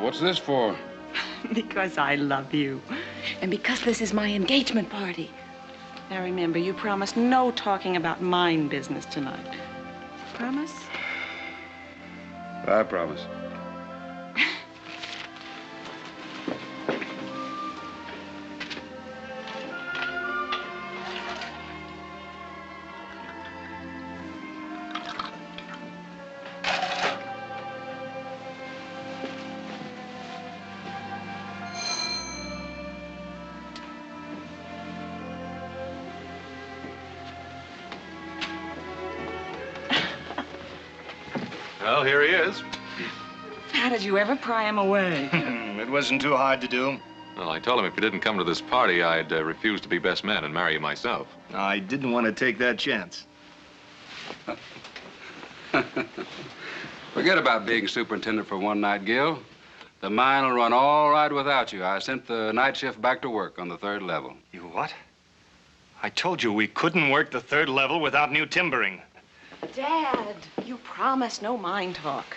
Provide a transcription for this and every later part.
what's this for? Because I love you. And because this is my engagement party. Now remember, you promised no talking about mine business tonight. Promise? I promise. Well, here he is. How did you ever pry him away? It wasn't too hard to do. Well, I told him if you didn't come to this party, I'd refuse to be best man and marry you myself. I didn't want to take that chance. Forget about being superintendent for one night, Gil. The mine will run all right without you. I sent the night shift back to work on the 3rd level. You what? I told you we couldn't work the 3rd level without new timbering. Dad, you promised no mine talk.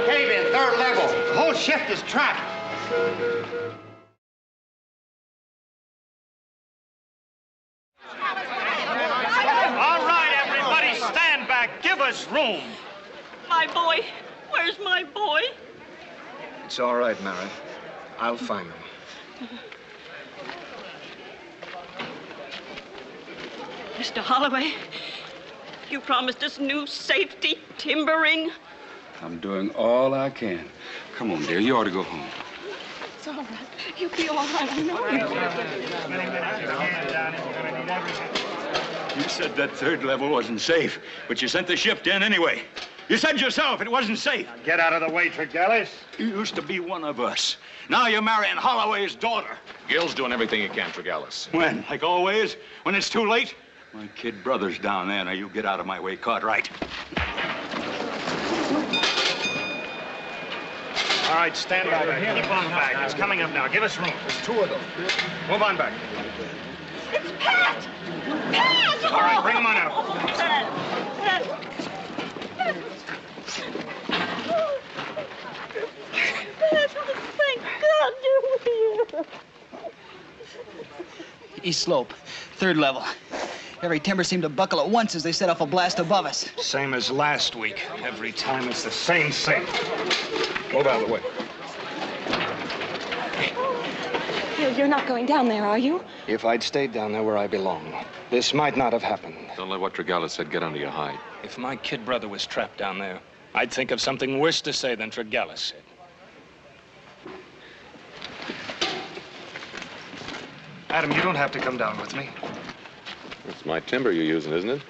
Cave in, 3rd level. The whole shift is trapped. All right, everybody, stand back. Give us room. My boy. Where's my boy? It's all right, Mary. I'll find him. Mr. Holloway, you promised us new safety timbering. I'm doing all I can. Come on, dear. You ought to go home. It's all right. You'll be all right. I know you will. You said that 3rd level wasn't safe, but you sent the shift in anyway. You said yourself it wasn't safe. Get out of the way, Tregellis. You used to be one of us. Now you're marrying Holloway's daughter. Gil's doing everything he can for Gallus. When? Like always? When it's too late? My kid brother's down there. Now you get out of my way, Cartwright. All right, stand back. Keep on back. It's coming up now. Give us room. There's 2 of them. Move on back. It's Pat! Pat! All right, bring him on out. Thank God you're here. East slope, 3rd level. Every timber seemed to buckle at once as they set off a blast above us. Same as last week. Every time it's the same thing. Move out of the way. You're not going down there, are you? If I'd stayed down there where I belong, this might not have happened. Don't let what Tregellis said get under your hide. If my kid brother was trapped down there, I'd think of something worse to say than Tregellis said. Adam, you don't have to come down with me. It's my timber you're using, isn't it?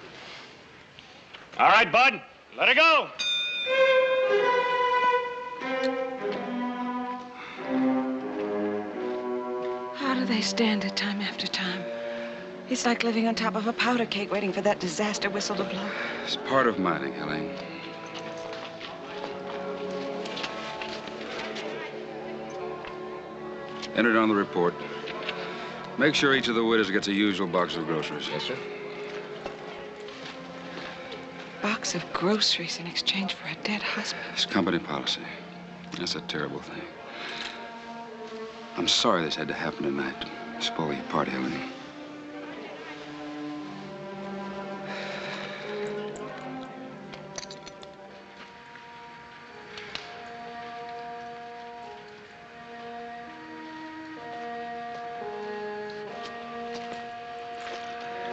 All right, Bud, let it go. How do they stand it time after time? It's like living on top of a powder keg waiting for that disaster whistle to blow. It's part of mining, Helene. Enter it on the report. Make sure each of the widows gets a usual box of groceries. Yes, sir. Box of groceries in exchange for a dead husband. It's company policy. That's a terrible thing. I'm sorry this had to happen tonight. Spoil your party, Helene.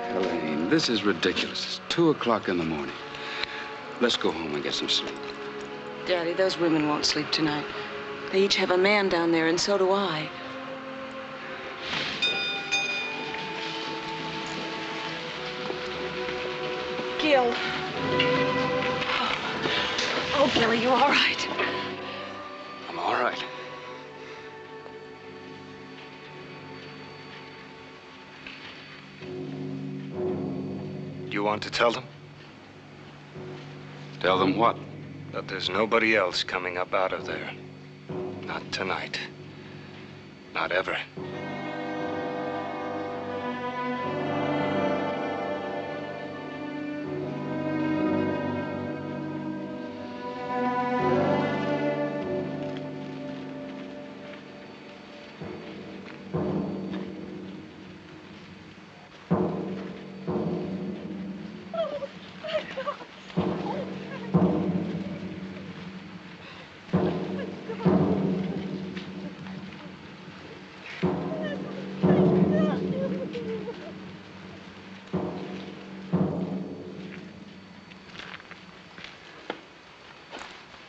Helene, this is ridiculous. It's 2 o'clock in the morning. Let's go home and get some sleep. Daddy, those women won't sleep tonight. They each have a man down there, and so do I. Gil. Oh, Gil, are you all right? I'm all right. Do you want to tell them? Tell them what? But there's nobody else coming up out of there. Not tonight. Not ever.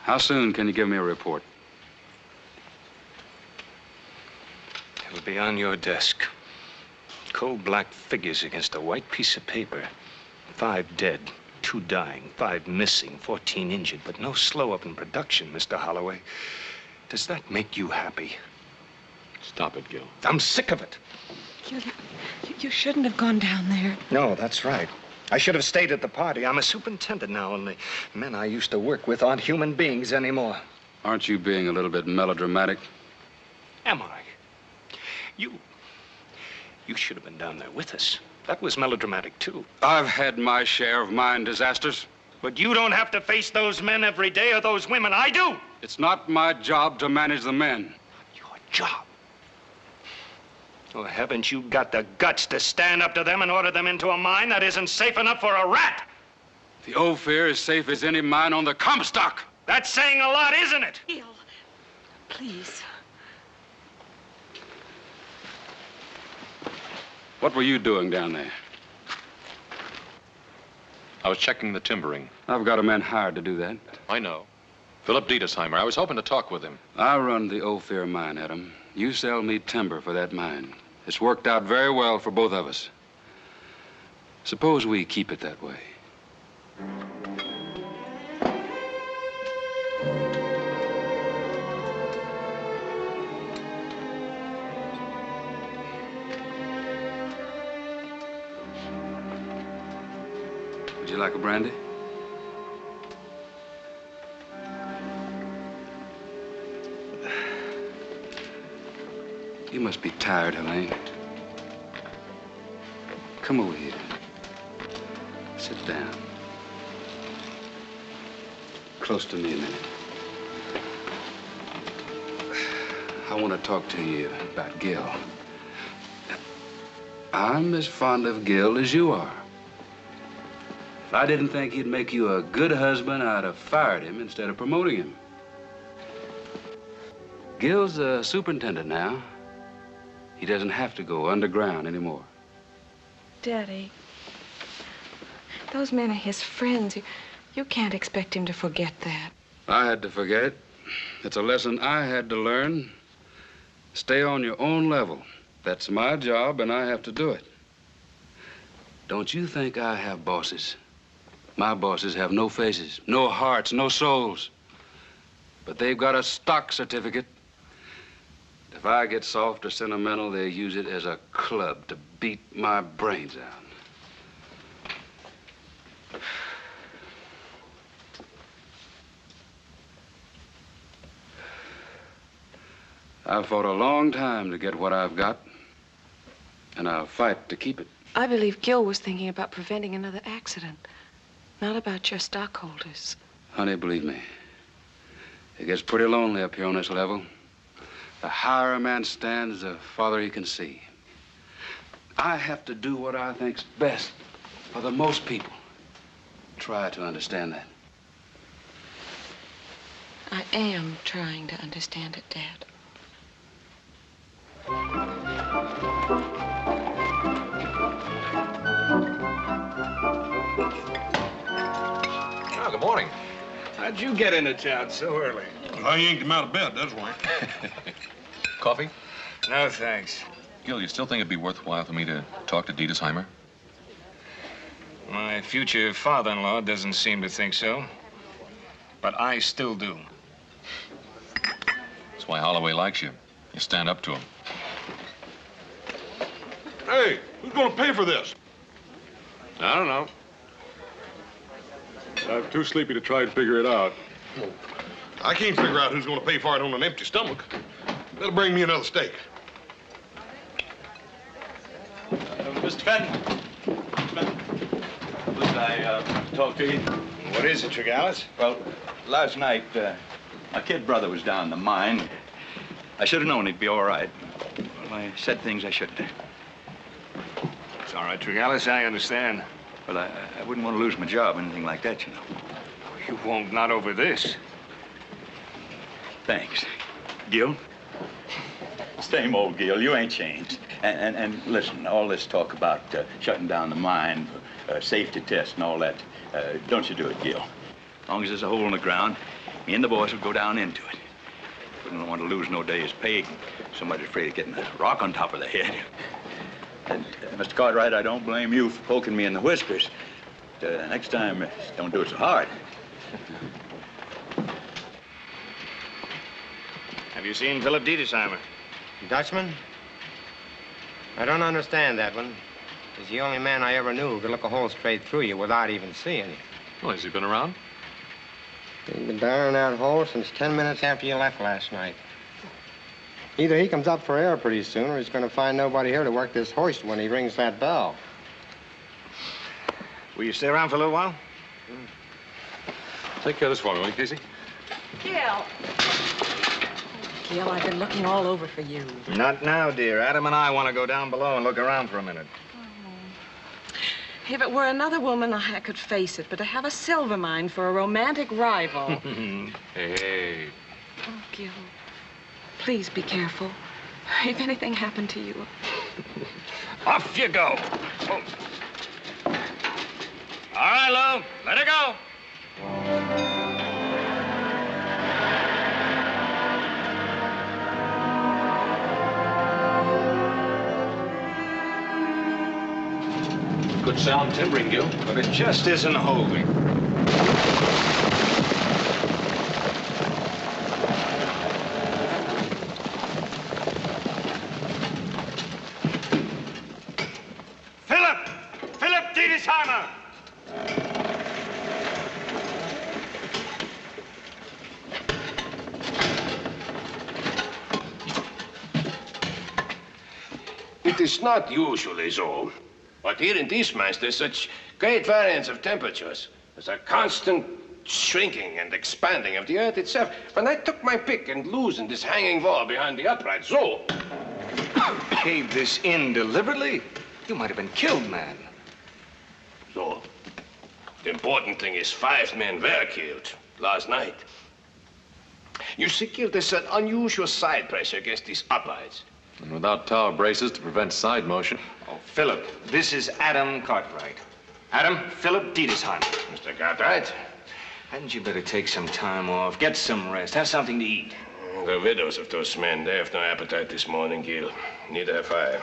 How soon can you give me a report? It'll be on your desk. Cold black figures against a white piece of paper. 5 dead, 2 dying, 5 missing, 14 injured, but no slow up in production, Mr. Holloway. Does that make you happy? Stop it, Gil. I'm sick of it. Gil, you shouldn't have gone down there. No, that's right. I should have stayed at the party. I'm a superintendent now, and the men I used to work with aren't human beings anymore. Aren't you being a little bit melodramatic? Am I? You should have been down there with us. That was melodramatic, too. I've had my share of mine disasters. But you don't have to face those men every day or those women. I do. It's not my job to manage the men. Your job. Oh, haven't you got the guts to stand up to them and order them into a mine that isn't safe enough for a rat? The Ophir is safe as any mine on the Comstock. That's saying a lot, isn't it? Gil, please. What were you doing down there? I was checking the timbering. I've got a man hired to do that. I know. Philip Diedesheimer. I was hoping to talk with him. I run the Ophir mine, Adam. You sell me timber for that mine. It's worked out very well for both of us. Suppose we keep it that way. Would you like a brandy? You must be tired, Helene. Come over here. Sit down. Close to me a minute. I want to talk to you about Gil. I'm as fond of Gil as you are. If I didn't think he'd make you a good husband, I'd have fired him instead of promoting him. Gil's a superintendent now. He doesn't have to go underground anymore. Daddy, those men are his friends. You can't expect him to forget that. I had to forget it. It's a lesson I had to learn. Stay on your own level. That's my job, and I have to do it. Don't you think I have bosses? My bosses have no faces, no hearts, no souls. But they've got a stock certificate. If I get soft or sentimental, they use it as a club to beat my brains out. I've fought a long time to get what I've got, and I'll fight to keep it. I believe Gil was thinking about preventing another accident, not about your stockholders. Honey, believe me, it gets pretty lonely up here on this level. The higher a man stands, the farther he can see. I have to do what I think's best for the most people. Try to understand that. I am trying to understand it, Dad. Oh, good morning. How'd you get into town so early? I yanked him out of bed, that's why. Coffee? No, thanks. Gil, you still think it'd be worthwhile for me to talk to Diedesheimer? My future father-in-law doesn't seem to think so. But I still do. That's why Holloway likes you. You stand up to him. Hey, who's gonna pay for this? I don't know. I'm too sleepy to try and figure it out. I can't figure out who's going to pay for it on an empty stomach. Better bring me another steak. Mr. Fenton. Listen, I talk to you. What is it, Tregallis? Well, last night, my kid brother was down in the mine. I should have known he'd be all right. Well, I said things I shouldn't have. It's all right, Tregallis. I understand. Well, I wouldn't want to lose my job or anything like that, you know. You won't, not over this. Thanks. Gil? Same old Gil. You ain't changed. And listen, all this talk about shutting down the mine, safety tests and all that, don't you do it, Gil. As long as there's a hole in the ground, me and the boys will go down into it. Wouldn't want to lose no day's pay. Somebody's afraid of getting a rock on top of the head. And, Mr. Cartwright, I don't blame you for poking me in the whiskers. Next time, don't do it so hard. Have you seen Philip Diedesheimer? Dutchman? I don't understand that one. He's the only man I ever knew who could look a hole straight through you without even seeing you. Well, has he been around? He's been down in that hole since 10 minutes after you left last night. Either he comes up for air pretty soon, or he's going to find nobody here to work this hoist when he rings that bell. Will you stay around for a little while? Take care of this for me, will you, Casey? Gil. Gil, I've been looking all over for you. Not now, dear. Adam and I want to go down below and look around for a minute. If it were another woman, I could face it, but to have a silver mine for a romantic rival. Hey. Oh, Gil, please be careful. If anything happened to you. Off you go. Oh. All right, Lou. Let her go. Good sound timbering, Gil. But it just isn't holding. Philip Diedesheimer! It is not usually so. But here in these mines, there's such great variance of temperatures. There's a constant shrinking and expanding of the earth itself. When I took my pick and loosened this hanging wall behind the upright, so... Caved this in deliberately? You might have been killed, man. So, the important thing is 5 men were killed last night. You see, Gil, there's an unusual side pressure against these uprights. And without tower braces to prevent side motion. Oh, Philip, this is Adam Cartwright. Adam, Philip Diedesheimer. Mr. Cartwright? Hadn't you better take some time off, get some rest, have something to eat? The widows of those men, they have no appetite this morning, Gil. Neither have I.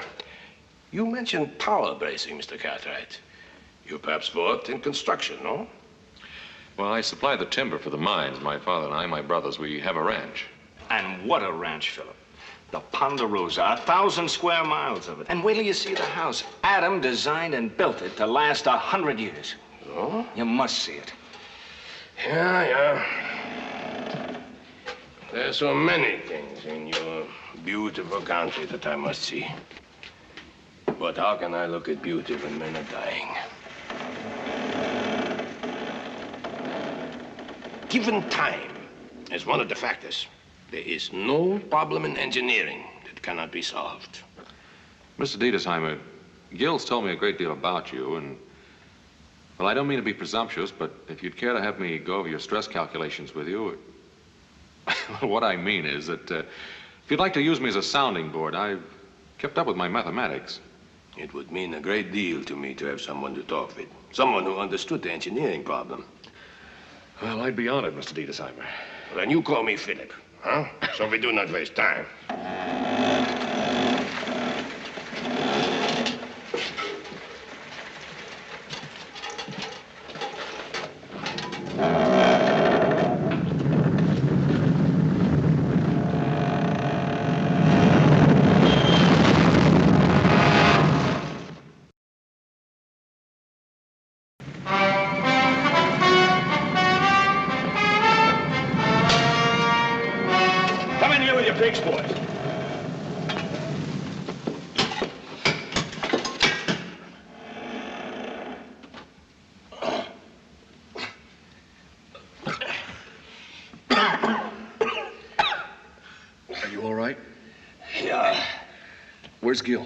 You mentioned tower bracing, Mr. Cartwright. You perhaps worked in construction, no? Well, I supply the timber for the mines. My father and I, my brothers, we have a ranch. And what a ranch, Philip. The Ponderosa, 1,000 square miles of it. And wait till you see the house. Adam designed and built it to last 100 years. Oh? You must see it. Yeah. There's so many things in your beautiful country that I must see. But how can I look at beauty when men are dying? Given time is one of the factors. There is no problem in engineering that cannot be solved. Mr. Diedesheimer, Gil's told me a great deal about you, and, well, I don't mean to be presumptuous, but if you'd care to have me go over your stress calculations with you, what I mean is that if you'd like to use me as a sounding board, I've kept up with my mathematics. It would mean a great deal to me to have someone to talk with, someone who understood the engineering problem. Well, I'd be honored, Mr. Diedesheimer. Well, then you call me Philip. Huh? So we do not waste time. Where's Gil?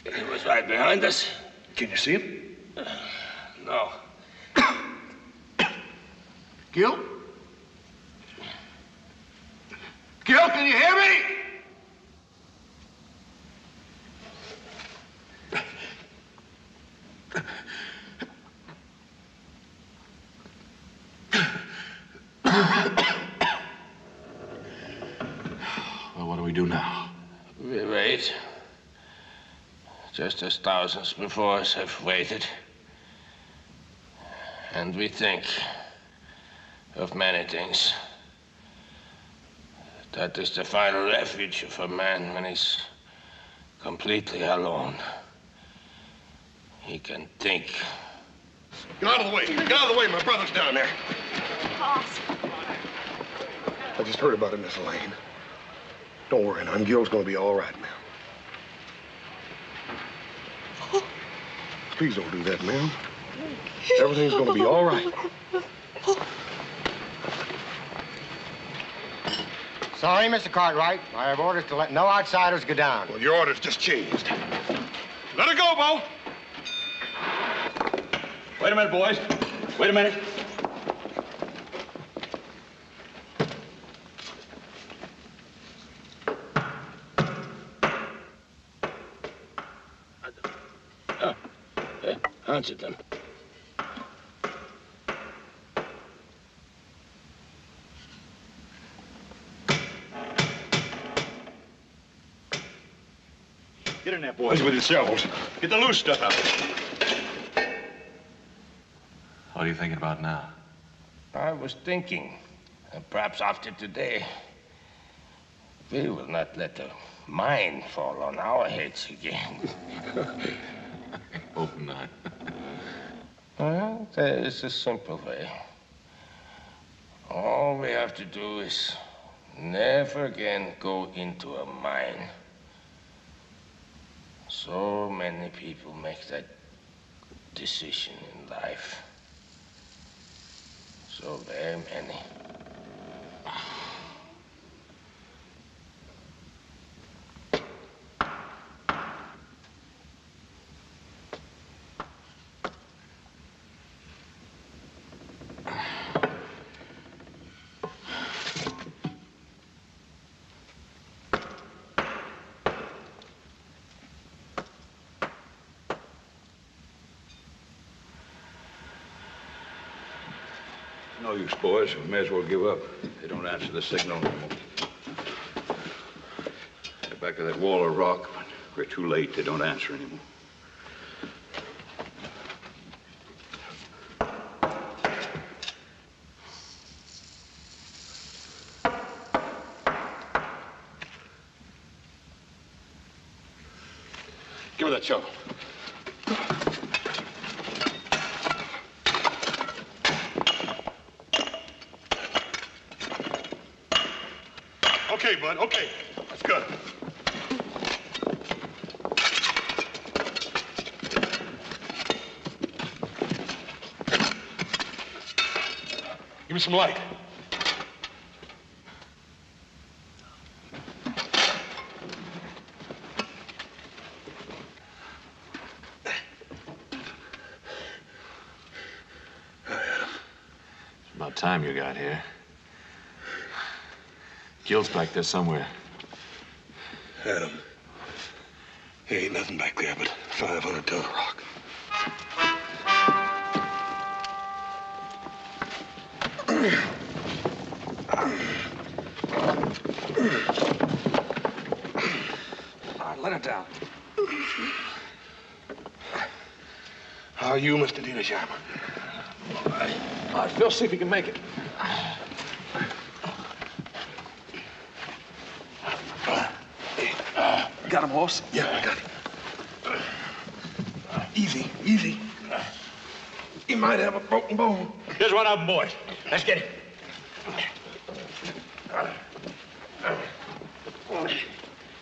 He was right behind us. Can you see him? No. Gil? Gil, can you hear me? Well, what do we do now? We wait. Just as thousands before us have waited. And we think of many things. That is the final refuge of a man when he's completely alone. He can think. Get out of the way. Get out of the way. My brother's down there. Boss. I just heard about it, Miss Elaine. Don't worry, now. Gil's gonna be all right now. Please don't do that, ma'am. Everything's gonna be all right. Sorry, Mr. Cartwright. I have orders to let no outsiders go down. Well, your orders just changed. Let her go, Bo. Wait a minute, boys. Wait a minute. Answer them. Get in there, boys, with your shovels. Get the loose stuff out. What are you thinking about now? I was thinking, perhaps after today, we will not let a mine fall on our heads again. Hope not. Well, there is a simple way. All we have to do is never again go into a mine. So many people make that decision in life. So very many. No use, boys. We may as well give up. They don't answer the signal anymore. They're back to that wall of rock, but we're too late. They don't answer anymore. Give me that shovel. Okay, bud, okay. That's good. Give me some light. It's about time you got here. Gil's back there somewhere. Adam, there ain't nothing back there but 500 ton of rock. All right, let it down. How are you, Mr. Diedesheimer? All right, Phil, see if you can make it. Got him, horse? Yeah, I got him. Easy, easy. He might have a broken bone. Here's one of them, boys. Let's get him.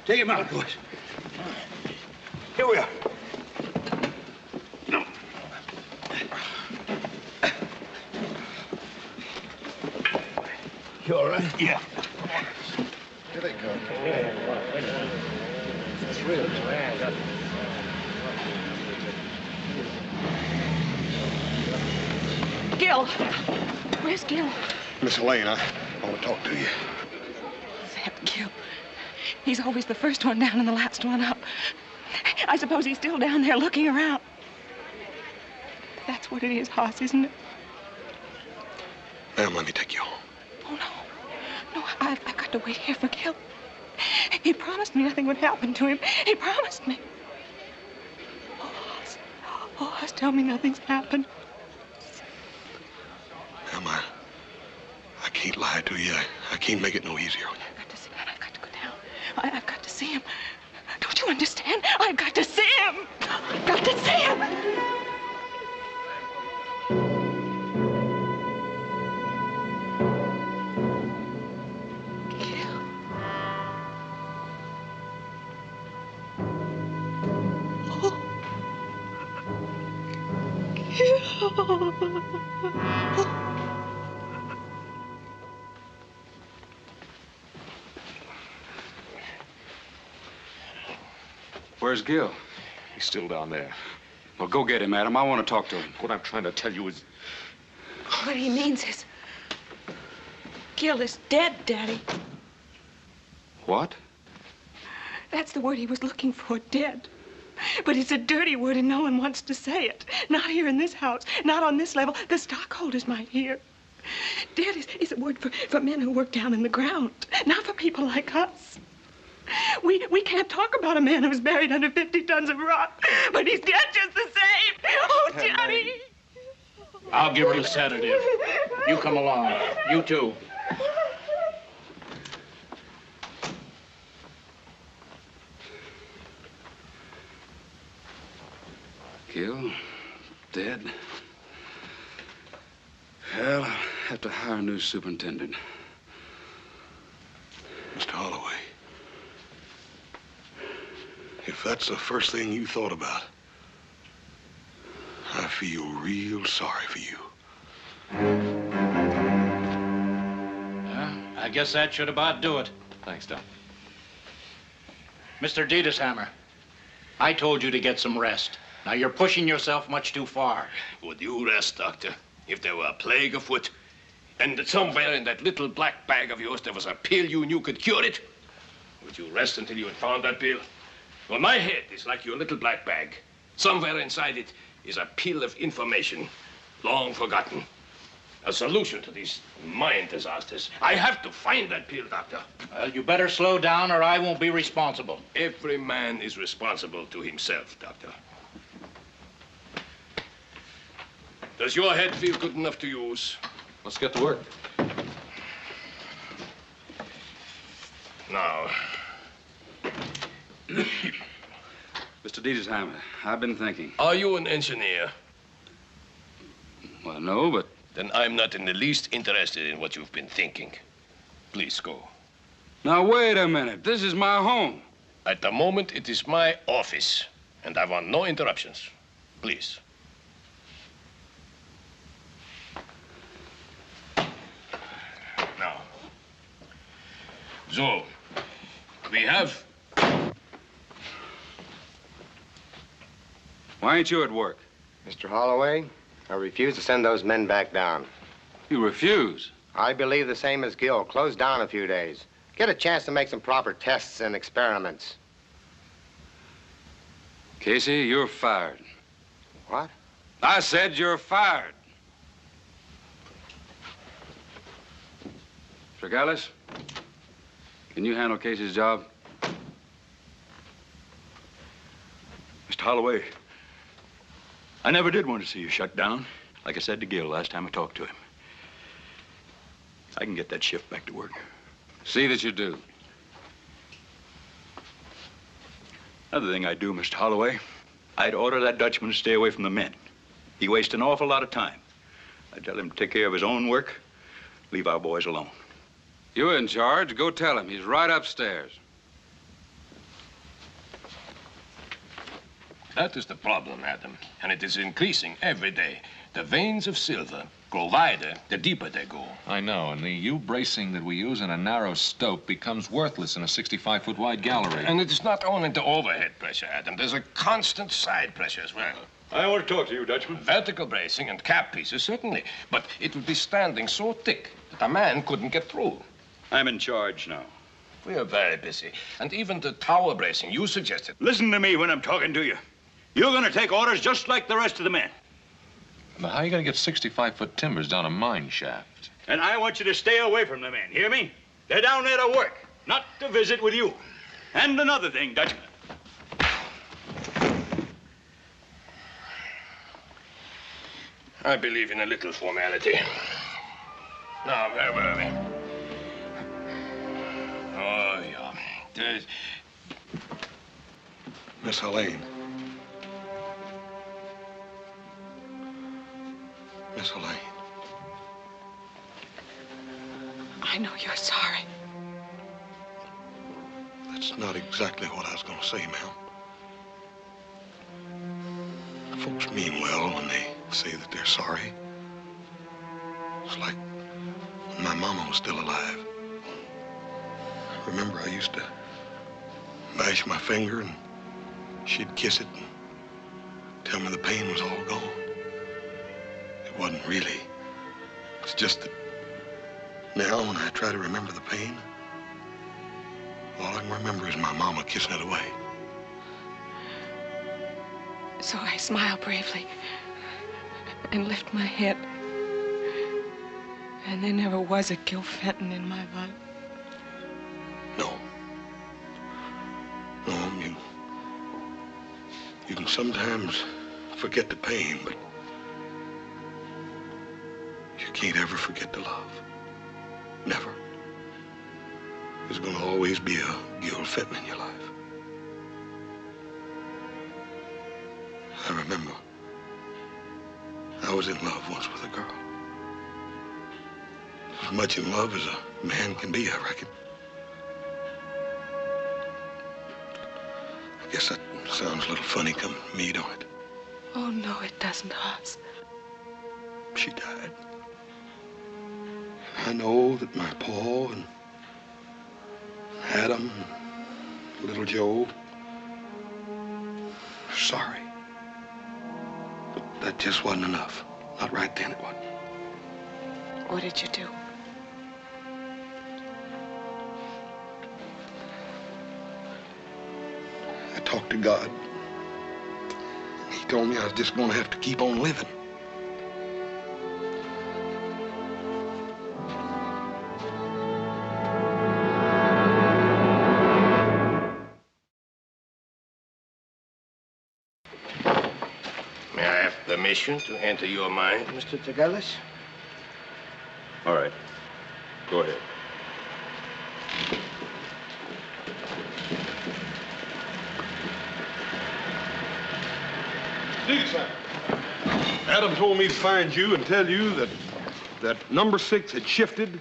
Take him out, boys. Here we are. You all right? Yeah. Here they come. It's real bad. Gil! Where's Gil? Miss Elaine, I want to talk to you. That Gil. He's always the first one down and the last one up. I suppose he's still down there looking around. That's what it is, Hoss, isn't it? Ma'am, let me take you home. Oh, no. No, I've got to wait here for Gil. He promised me nothing would happen to him. He promised me. Oh, Hoss, tell me nothing's happened. Ma'am, I can't lie to you. I can't make it no easier on you. I've got to see him. I've got to go down. I've got to see him. Don't you understand? I've got to see him. I've got to see him. Where's Gil? He's still down there. Well, go get him, Adam. I want to talk to him. What I'm trying to tell you is... What he means is Gil is dead, Daddy. What? That's the word he was looking for, dead. But it's a dirty word and no one wants to say it. Not here in this house, not on this level. The stockholders might hear. Dead is a word for men who work down in the ground, not for people like us. We can't talk about a man who's buried under 50 tons of rock, but he's dead just the same. Oh, Daddy. I'll give her a sedative. You come along. You too. Gil, dead. Well, I'll have to hire a new superintendent. Mr. Holloway, if that's the first thing you thought about, I feel real sorry for you. I guess that should about do it. Thanks, Doc. Mr. Diedesheimer, I told you to get some rest. Now, you're pushing yourself much too far. Would you rest, Doctor, if there were a plague afoot, and that somewhere in that little black bag of yours there was a pill you knew could cure it? Would you rest until you had found that pill? Well, my head is like your little black bag. Somewhere inside it is a pill of information, long forgotten. A solution to these mind disasters. I have to find that pill, Doctor. Well, you better slow down or I won't be responsible. Every man is responsible to himself, Doctor. Does your head feel good enough to use? Let's get to work. Now. Mr. Diedesheimer, I've been thinking. Are you an engineer? Well, no, but... Then I'm not in the least interested in what you've been thinking. Please go. Now, wait a minute. This is my home. At the moment, it is my office, and I want no interruptions. Please. Now. So, we have... Why ain't you at work? Mr. Holloway, I refuse to send those men back down. You refuse? I believe the same as Gil. Close down a few days. Get a chance to make some proper tests and experiments. Casey, you're fired. What? I said you're fired. Mr. Gallus, can you handle Casey's job? Mr. Holloway, I never did want to see you shut down. Like I said to Gil last time I talked to him. I can get that shift back to work. See that you do. Another thing I'd do, Mr. Holloway, I'd order that Dutchman to stay away from the men. He wastes an awful lot of time. I'd tell him to take care of his own work, leave our boys alone. You're in charge. Go tell him. He's right upstairs. That is the problem, Adam, and it is increasing every day. The veins of silver grow wider, the deeper they go. I know, and the U-bracing that we use in a narrow stope becomes worthless in a 65-foot wide gallery. And it is not only the overhead pressure, Adam. There's a constant side pressure as well. I want to talk to you, Dutchman. Vertical bracing and cap pieces, certainly. But it would be standing so thick that a man couldn't get through. I'm in charge now. We are very busy. And even the tower bracing you suggested. Listen to me when I'm talking to you. You're going to take orders just like the rest of the men. But how are you going to get 65-foot timbers down a mine shaft? And I want you to stay away from the men, hear me? They're down there to work, not to visit with you. And another thing, Dutchman. I believe in a little formality. Now, where were we? Oh, yeah. Miss Helene. Miss Helene. I know you're sorry. That's not exactly what I was going to say, ma'am. Folks mean well when they say that they're sorry. It's like when my mama was still alive. Remember, I used to mash my finger and she'd kiss it and tell me the pain was all gone. It wasn't really. It's just that now when I try to remember the pain, all I can remember is my mama kissing it away. So I smile bravely and lift my head. And there never was a Gil Fenton in my life. No. No, you can sometimes forget the pain, but you can't ever forget the love. Never. There's gonna always be a Gil Fenton in your life. I remember I was in love once with a girl. As much in love as a man can be, I reckon. I guess that sounds a little funny coming from me, don't it? Oh, no, it doesn't, Hoss. She died. I know that my Paul and Adam and little Joe are sorry. But that just wasn't enough. Not right then, it wasn't. What did you do? I talked to God. He told me I was just going to have to keep on living. May I have permission to enter your mind, Mr. Tagalis? All right. Go ahead. Diedesheimer. Adam told me to find you and tell you that number 6 had shifted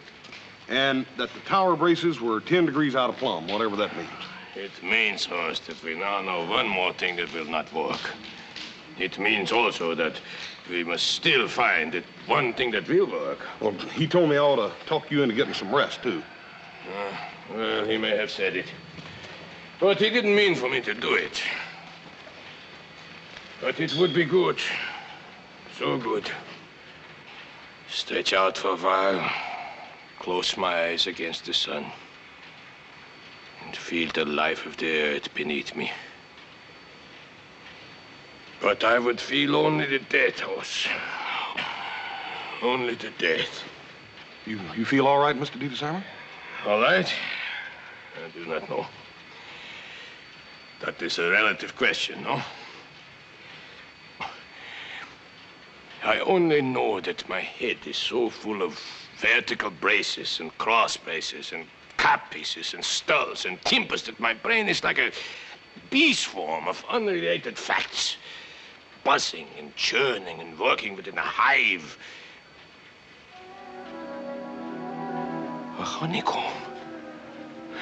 and that the tower braces were 10 degrees out of plumb, whatever that means. It means, Horst, that we now know one more thing that will not work. It means also that we must still find that one thing that will work. Well, he told me I ought to talk you into getting some rest, too. Well, he may have said it. But he didn't mean for me to do it. But it would be good. So good. Stretch out for a while. Close my eyes against the sun. And feel the life of the earth beneath me. But I would feel only the death, Horst. Only the death. You feel all right, Mr. Diedesheimer? All right? I do not know. That is a relative question, no? I only know that my head is so full of vertical braces and cross braces and cap pieces and skulls and timbers that my brain is like a bee swarm of unrelated facts. Buzzing and churning and working within a hive. A honeycomb.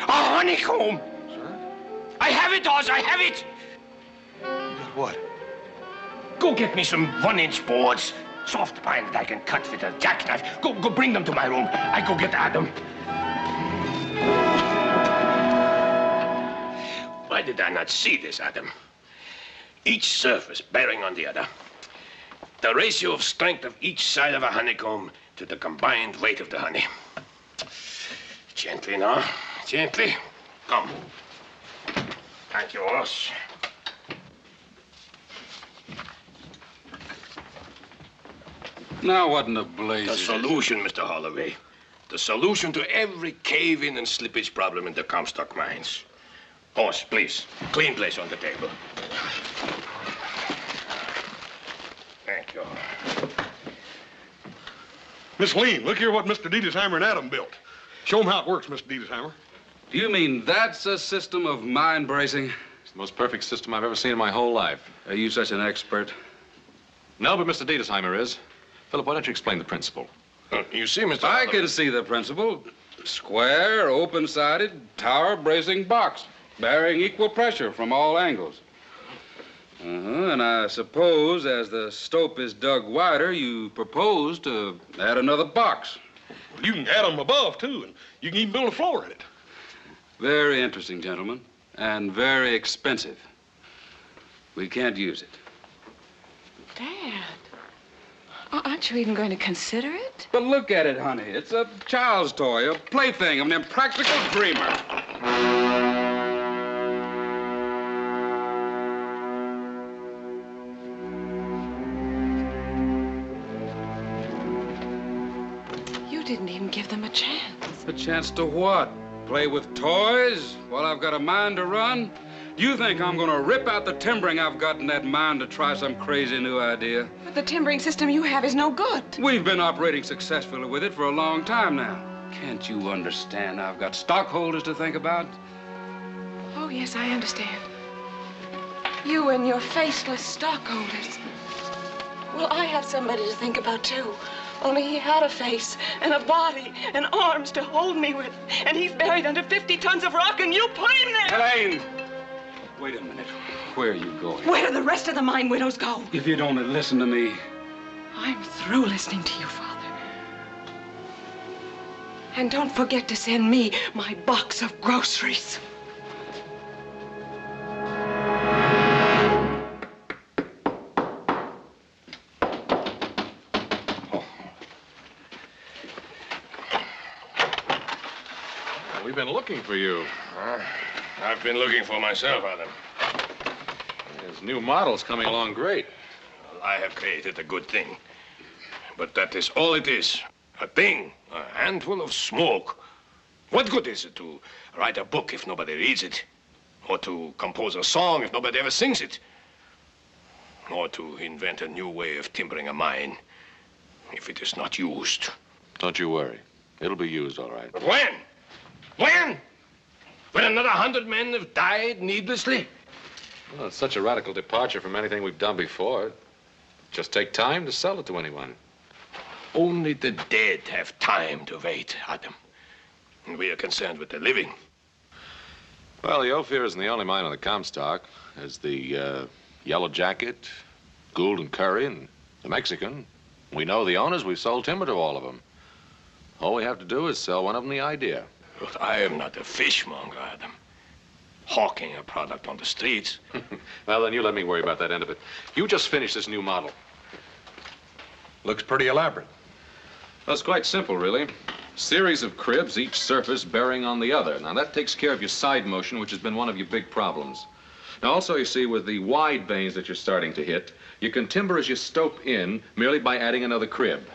A honeycomb! Sir? I have it, Oz, I have it! You got what? Go get me some 1-inch boards. soft pine that I can cut with a jackknife. Go bring them to my room. I go get Adam. Why did I not see this, Adam? Each surface bearing on the other. The ratio of strength of each side of a honeycomb to the combined weight of the honey. Gently now, gently. Come. Thank you, Ross. Now, what in the blaze The is it? solution, Mr. Holloway. The solution to every cave-in and slippage problem in the Comstock mines. Horse, please. Clean place on the table. Thank you. Miss Lean, look here what Mr. Diedesheimer and Adam built. Show them how it works, Mr. Diedesheimer. Do you mean that's a system of mind bracing? It's the most perfect system I've ever seen in my whole life. Are you such an expert? No, but Mr. Diedesheimer is. Philip, why don't you explain the principle? You see, Mr. I can see the principle. Square, open-sided, tower bracing box, bearing equal pressure from all angles. And I suppose as the stope is dug wider, you propose to add another box. Well, you can add them above, too, and you can even build a floor in it. Very interesting, gentlemen, and very expensive. We can't use it. Dad, aren't you even going to consider it? But look at it, honey. It's a child's toy, a plaything of an impractical dreamer. You didn't even give them a chance. A chance to what? Play with toys while I've got a mine to run? Do you think I'm gonna rip out the timbering I've got in that mine to try some crazy new idea? But the timbering system you have is no good. We've been operating successfully with it for a long time now. Can't you understand I've got stockholders to think about? Oh, yes, I understand. You and your faceless stockholders. Well, I have somebody to think about, too. Only he had a face and a body and arms to hold me with. And he's buried under 50 tons of rock, and you put him there! Elaine! Wait a minute. Where are you going? Where do the rest of the mine widows go? If you don't listen to me. I'm through listening to you, Father. And don't forget to send me my box of groceries. We've been looking for you. I've been looking for myself, Adam. There's new models coming along great. Well, I have created a good thing. But that is all it is. A thing, a handful of smoke. What good is it to write a book if nobody reads it? Or to compose a song if nobody ever sings it? Or to invent a new way of timbering a mine if it is not used? Don't you worry. It'll be used all right. But when? When? When another 100 men have died needlessly? Well, it's such a radical departure from anything we've done before. It'll just take time to sell it to anyone. Only the dead have time to wait, Adam. And we are concerned with the living. Well, the Ophir isn't the only mine on the Comstock. There's the Yellow Jacket, Gould and Curry, and the Mexican. We know the owners. We've sold timber to all of them. All we have to do is sell one of them the idea. But I am not a fishmonger, Adam. Hawking a product on the streets. Well, then you let me worry about that end of it. You just finish this new model. Looks pretty elaborate. Well, it's quite simple, really. Series of cribs, each surface bearing on the other. Now, that takes care of your side motion, which has been one of your big problems. Now, also, you see, with the wide veins that you're starting to hit, you can timber as you stope in merely by adding another crib.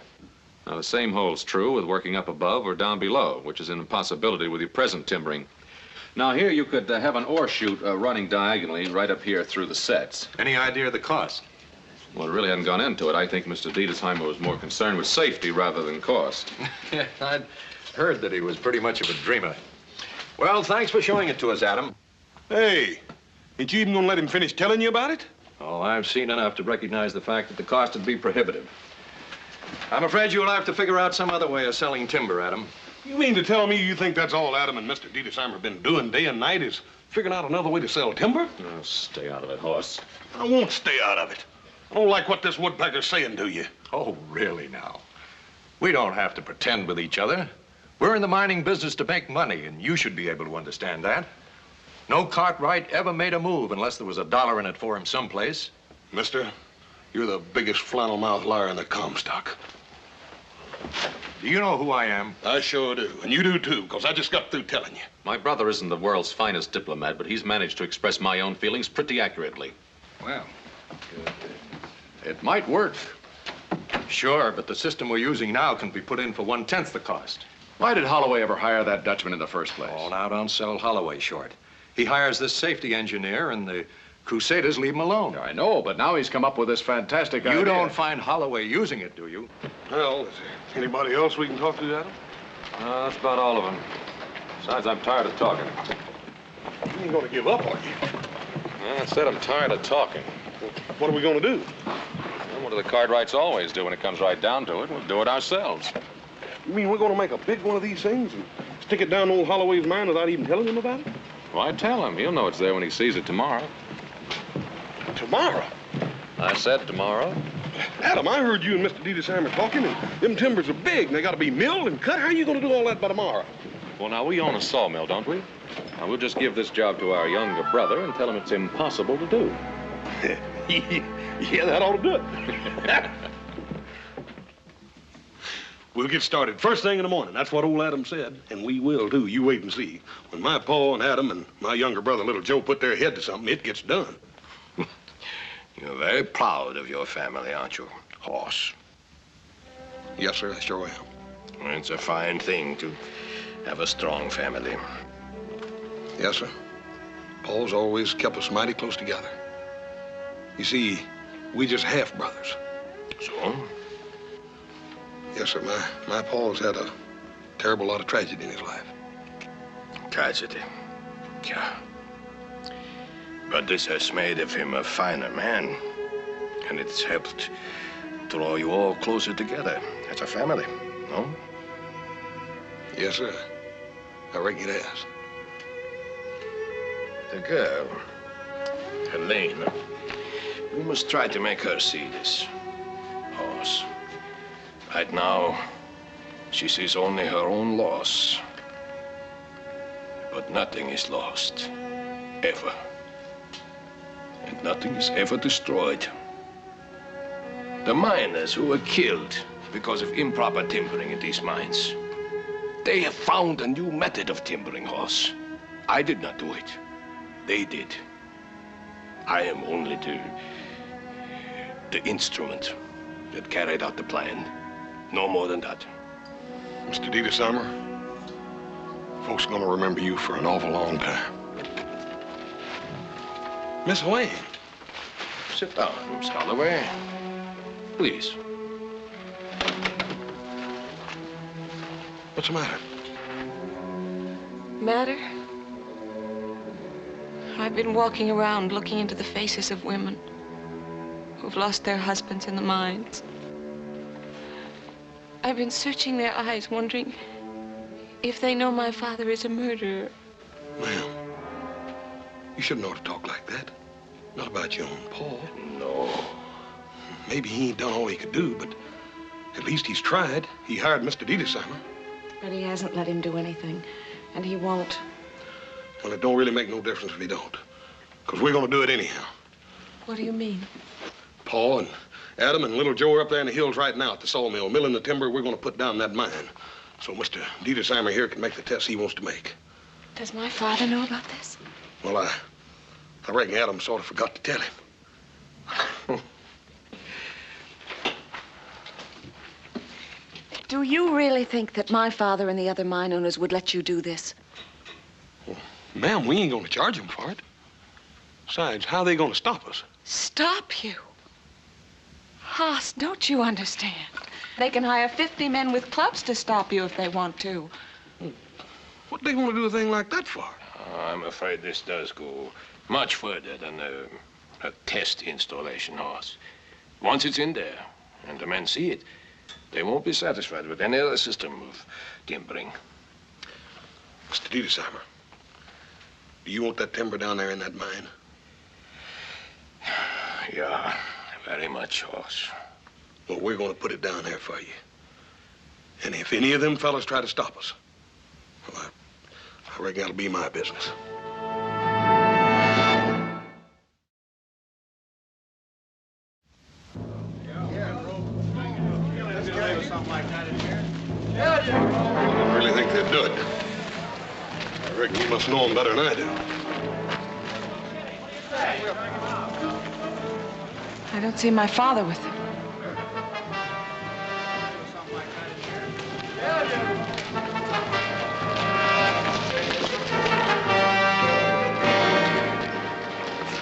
Now, the same holds true with working up above or down below, which is an impossibility with your present timbering. Now, here you could have an ore chute running diagonally right up here through the sets. Any idea of the cost? Well, I really hadn't gone into it. I think Mr. Diedesheimer was more concerned with safety rather than cost. Yeah, I'd heard that he was pretty much of a dreamer. Well, thanks for showing it to us, Adam. Hey, ain't you even gonna let him finish telling you about it? Oh, I've seen enough to recognize the fact that the cost would be prohibitive. I'm afraid you'll have to figure out some other way of selling timber, Adam. You mean to tell me you think that's all Adam and Mr. Diedesheimer have been doing day and night is figuring out another way to sell timber? Oh, stay out of it, Horse. I won't stay out of it. I don't like what this woodpecker's saying to you. Oh, really now? We don't have to pretend with each other. We're in the mining business to make money, and you should be able to understand that. No Cartwright ever made a move unless there was $1 in it for him someplace. Mister, you're the biggest flannel-mouthed liar in the Comstock. Do you know who I am? I sure do, and you do too, because I just got through telling you. My brother isn't the world's finest diplomat, but he's managed to express my own feelings pretty accurately. Well, it might work. Sure, but the system we're using now can be put in for 1/10 the cost. Why did Holloway ever hire that Dutchman in the first place? Oh, now don't sell Holloway short. He hires this safety engineer, and the Crusaders leave him alone. I know, but now he's come up with this fantastic idea. You don't find Holloway using it, do you? Well, is there anybody else we can talk to, Adam? No, that's about all of them. Besides, I'm tired of talking. You ain't gonna give up, are you? I said I'm tired of talking. What are we gonna do? Well, what do the Cartwrights always do when it comes right down to it? We'll do it ourselves. You mean we're gonna make a big one of these things and stick it down old Holloway's mine without even telling him about it? Why tell him? He'll know it's there when he sees it tomorrow. Tomorrow? I said tomorrow. Adam, I heard you and Mr. Diedesheimer talking, and them timbers are big, and they gotta be milled and cut. How are you gonna do all that by tomorrow? Well, now, we own a sawmill, don't we? Now, we'll just give this job to our younger brother and tell him it's impossible to do. Yeah, that ought to do it. We'll get started first thing in the morning. That's what old Adam said. And we will, too. You wait and see. When my pa and Adam and my younger brother, little Joe, put their head to something, it gets done. You're very proud of your family, aren't you, Hoss? Yes, sir, I sure am. It's a fine thing to have a strong family. Yes, sir. Paul's always kept us mighty close together. You see, we just half-brothers. So? Yes, sir. My Paul's had a terrible lot of tragedy in his life. Tragedy. Yeah. But this has made of him a finer man. And it's helped draw you all closer together as a family, no? Yes, sir. I reckon it has. The girl, Helene, we must try to make her see this. Hoss. Right now, she sees only her own loss. But nothing is lost, ever. And nothing is ever destroyed. The miners who were killed because of improper timbering in these mines, they have found a new method of timbering, Hoss. I did not do it. They did. I am only the instrument that carried out the plan. No more than that. Mr. Diedesheimer, folks are gonna remember you for an awful long time. Miss Wayne. Sit down, Miss Holloway. Please. What's the matter? Matter? I've been walking around looking into the faces of women who've lost their husbands in the mines. I've been searching their eyes, wondering if they know my father is a murderer. Ma'am, you shouldn't ought to talk like that. Not about your own Paul. No. Maybe he ain't done all he could do, but at least he's tried. He hired Mr. Diedesheimer. But he hasn't let him do anything, and he won't. Well, it don't really make no difference if he don't, because we're gonna do it anyhow. What do you mean? Paul and Adam and little Joe are up there in the hills right now at the sawmill, milling the timber we're gonna put down in that mine. So Mr. Diedesheimer here can make the test he wants to make. Does my father know about this? Well, I reckon Adam sort of forgot to tell him. Do you really think that my father and the other mine owners would let you do this? Well, ma'am, we ain't gonna charge them for it. Besides, how are they gonna stop us? Stop you? Haas, don't you understand? They can hire 50 men with clubs to stop you if they want to. What they want to do a thing like that for? I'm afraid this does go much further than a test installation, Hoss. Once it's in there and the men see it, they won't be satisfied with any other system of timbering. Mr. Diedesheimer, do you want that timber down there in that mine? Yeah, Very much, Hoss. Well, we're going to put it down there for you. And if any of them fellas try to stop us, well, I reckon that'll be my business. I really think they'd do it. I reckon you must know them better than I do. I don't see my father with them.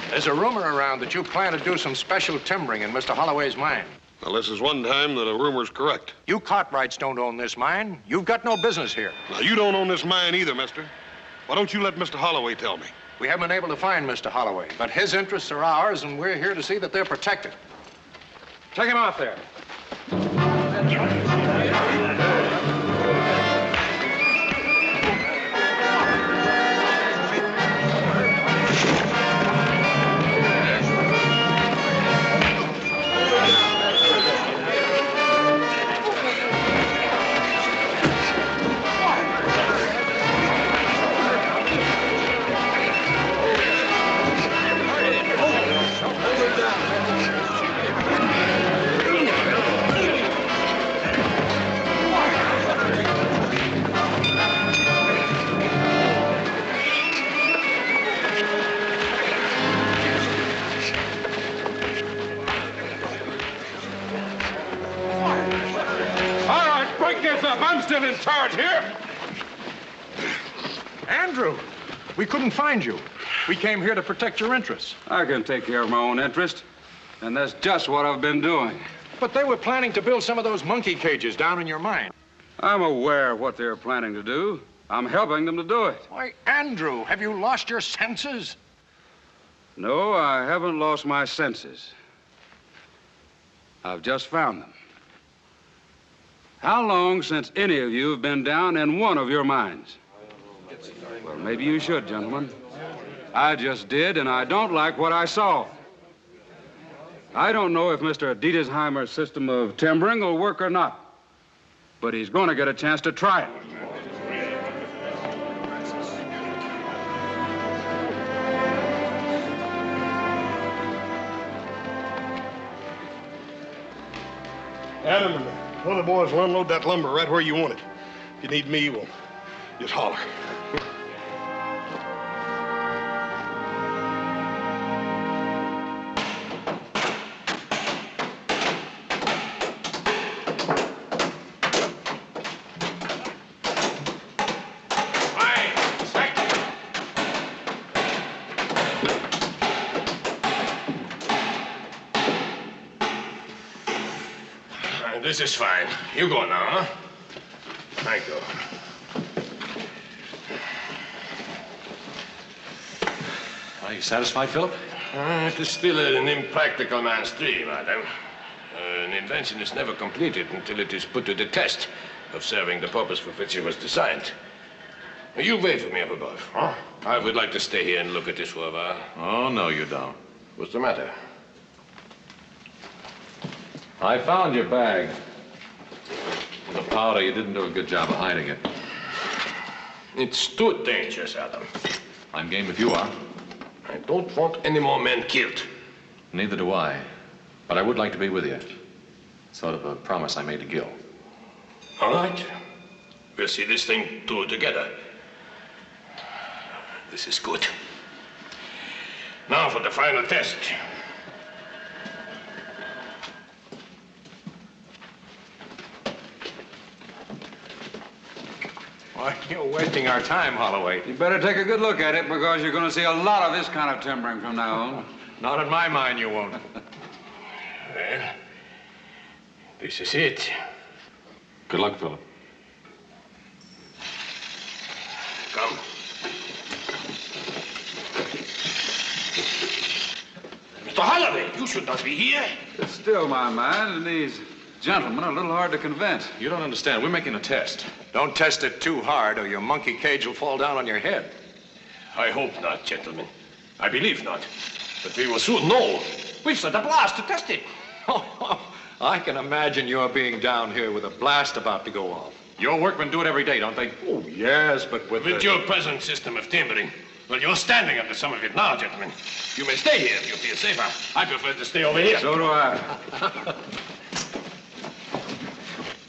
There's a rumor around that you plan to do some special timbering in Mr. Holloway's mine. Well, this is one time that a rumor's correct. You Cartwrights don't own this mine. You've got no business here. Now, you don't own this mine either, mister. Why don't you let Mr. Holloway tell me? We haven't been able to find Mr. Holloway, but his interests are ours, and we're here to see that they're protected. Check him out there. I'm still in charge here. Andrew, we couldn't find you. We came here to protect your interests. I can take care of my own interest, and that's just what I've been doing. But they were planning to build some of those monkey cages down in your mine. I'm aware of what they're planning to do. I'm helping them to do it. Why, Andrew, have you lost your senses? No, I haven't lost my senses. I've just found them. How long since any of you have been down in one of your mines? Well, maybe you should, gentlemen. I just did, and I don't like what I saw. I don't know if Mr. Diedesheimer's system of timbering will work or not, but he's going to get a chance to try it. Adam and the other boys will unload that lumber right where you want it. If you need me, well, just holler. This is fine. You go now, huh? Thank you. Are you satisfied, Philip? It is still an impractical man's dream, Adam. An invention is never completed until it is put to the test of serving the purpose for which it was designed. You wait for me up above, huh? I would like to stay here and look at this for a while. Oh, no, you don't. What's the matter? I found your bag. The powder, you didn't do a good job of hiding it. It's too dangerous, Adam. I'm game if you are. I don't want any more men killed. Neither do I. But I would like to be with you. Sort of a promise I made to Gil. All right. We'll see this thing through together. This is good. Now for the final test. Why, you're wasting our time, Holloway. You better take a good look at it, because you're going to see a lot of this kind of timbering from now on. Not in my mind, you won't. Well, this is it. Good luck, Philip. Come. Mr. Holloway, you should not be here. It's still my mind, and these gentlemen are a little hard to convince. You don't understand. We're making a test. Don't test it too hard, or your monkey cage will fall down on your head. I hope not, gentlemen. I believe not. But we will soon know. We've set a blast to test it. I can imagine your being down here with a blast about to go off. Your workmen do it every day, don't they? Oh, yes, but with your present system of timbering, well, you're standing under some of it now, gentlemen. You may stay here if you feel safer. I prefer to stay over here. So do I.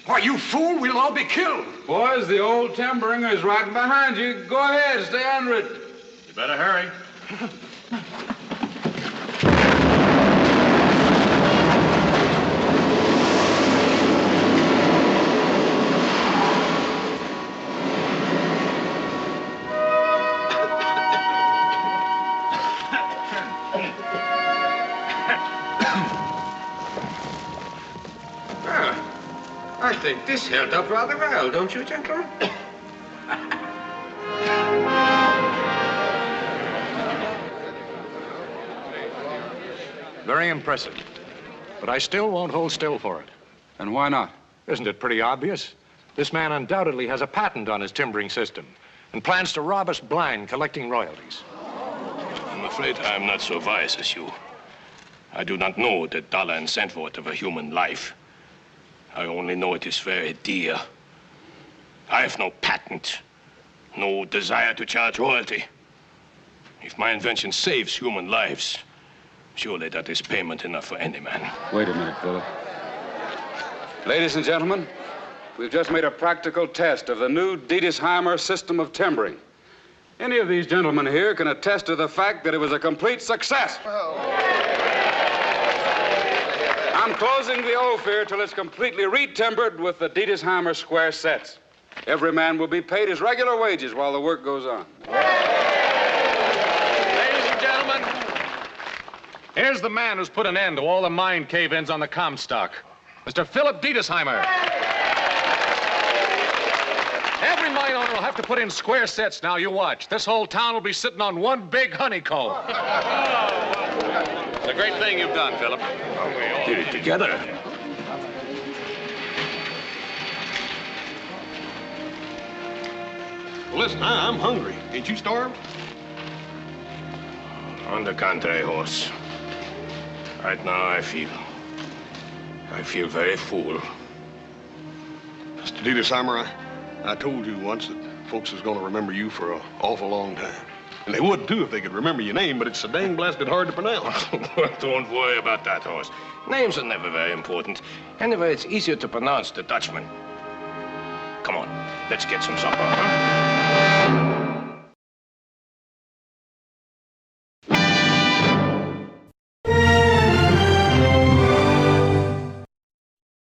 Why, you fool, we'll all be killed. Boys, the old timbering is right behind you. Go ahead, stay under it. You better hurry. I think this held up rather well, don't you, gentlemen? Very impressive. But I still won't hold still for it. And why not? Isn't it pretty obvious? This man undoubtedly has a patent on his timbering system and plans to rob us blind collecting royalties. I'm afraid I'm not so wise as you. I do not know the dollar and cent worth of a human life. I only know it is very dear. I have no patent, no desire to charge royalty. If my invention saves human lives, surely that is payment enough for any man. Wait a minute, Philip. Ladies and gentlemen, we've just made a practical test of the new Diedesheimer system of timbering. Any of these gentlemen here can attest to the fact that it was a complete success. I'm closing the oath here till it's completely re-timbered with the Diedesheimer square sets. Every man will be paid his regular wages while the work goes on. Ladies and gentlemen, here's the man who's put an end to all the mine cave-ins on the Comstock, Mr. Philip Diedesheimer. Every mine owner will have to put in square sets now, you watch. This whole town will be sitting on one big honeycomb. It's a great thing you've done, Philip. Did it together. Well, listen, I'm hungry. Ain't you starved? On the contrary, horse. Right now, I feel very full. Mr. Diedesheimer, I told you once that folks is gonna remember you for an awful long time. And they would, too, if they could remember your name, but it's so dang blasted hard to pronounce. Don't worry about that, horse. Names are never very important. Anyway, it's easier to pronounce to Dutchmen. Come on, let's get some supper, huh?